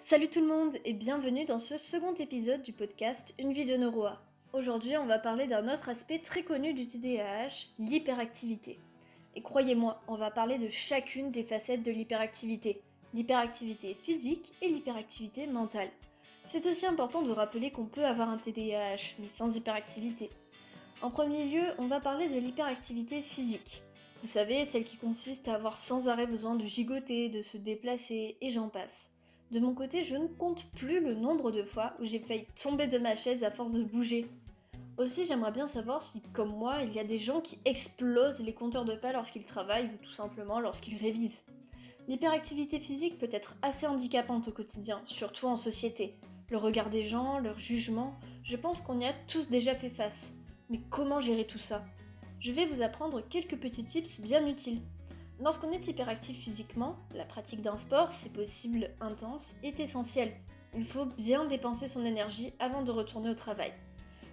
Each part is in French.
Salut tout le monde et bienvenue dans ce second épisode du podcast Une vie de Noroa. Aujourd'hui, on va parler d'un autre aspect très connu du TDAH, l'hyperactivité. Et croyez-moi, on va parler de chacune des facettes de l'hyperactivité. L'hyperactivité physique et l'hyperactivité mentale. C'est aussi important de rappeler qu'on peut avoir un TDAH, mais sans hyperactivité. En premier lieu, on va parler de l'hyperactivité physique. Vous savez, celle qui consiste à avoir sans arrêt besoin de gigoter, de se déplacer, et j'en passe. De mon côté, je ne compte plus le nombre de fois où j'ai failli tomber de ma chaise à force de bouger. Aussi, j'aimerais bien savoir si, comme moi, il y a des gens qui explosent les compteurs de pas lorsqu'ils travaillent ou tout simplement lorsqu'ils révisent. L'hyperactivité physique peut être assez handicapante au quotidien, surtout en société. Le regard des gens, leur jugement, je pense qu'on y a tous déjà fait face. Mais comment gérer tout ça? Je vais vous apprendre quelques petits tips bien utiles. Lorsqu'on est hyperactif physiquement, la pratique d'un sport, si possible intense, est essentielle. Il faut bien dépenser son énergie avant de retourner au travail.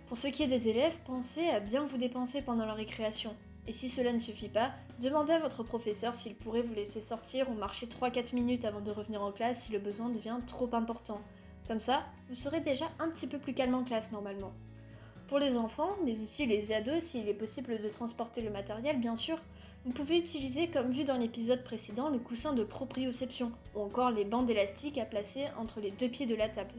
Pour ce qui est des élèves, pensez à bien vous dépenser pendant la récréation. Et si cela ne suffit pas, demandez à votre professeur s'il pourrait vous laisser sortir ou marcher 3-4 minutes avant de revenir en classe si le besoin devient trop important. Comme ça, vous serez déjà un petit peu plus calme en classe normalement. Pour les enfants, mais aussi les ados s'il est possible de transporter le matériel bien sûr, vous pouvez utiliser comme vu dans l'épisode précédent le coussin de proprioception ou encore les bandes élastiques à placer entre les deux pieds de la table.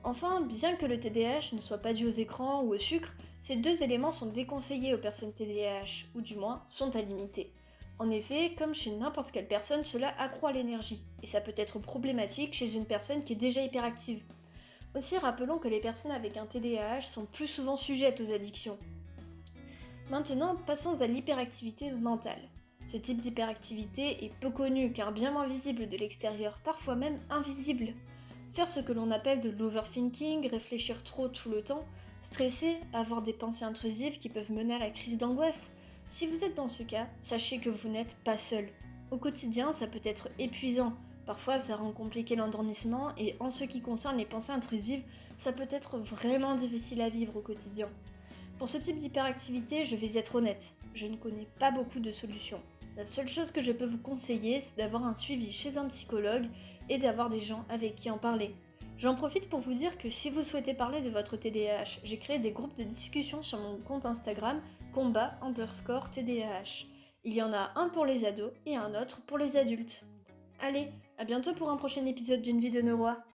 Enfin, bien que le TDAH ne soit pas dû aux écrans ou au sucre, ces deux éléments sont déconseillés aux personnes TDAH, ou du moins sont à limiter. En effet, comme chez n'importe quelle personne, cela accroît l'énergie, et ça peut être problématique chez une personne qui est déjà hyperactive. Aussi, rappelons que les personnes avec un TDAH sont plus souvent sujettes aux addictions. Maintenant, passons à l'hyperactivité mentale. Ce type d'hyperactivité est peu connu car bien moins visible de l'extérieur, parfois même invisible. Faire ce que l'on appelle de l'overthinking, réfléchir trop tout le temps, stresser, avoir des pensées intrusives qui peuvent mener à la crise d'angoisse. Si vous êtes dans ce cas, sachez que vous n'êtes pas seul. Au quotidien, ça peut être épuisant. Parfois, ça rend compliqué l'endormissement et en ce qui concerne les pensées intrusives, ça peut être vraiment difficile à vivre au quotidien. Pour ce type d'hyperactivité, je vais être honnête, je ne connais pas beaucoup de solutions. La seule chose que je peux vous conseiller, c'est d'avoir un suivi chez un psychologue et d'avoir des gens avec qui en parler. J'en profite pour vous dire que si vous souhaitez parler de votre TDAH, j'ai créé des groupes de discussion sur mon compte Instagram combat_TDAH. Il y en a un pour les ados et un autre pour les adultes. Allez, à bientôt pour un prochain épisode d'une vie de Neuroa.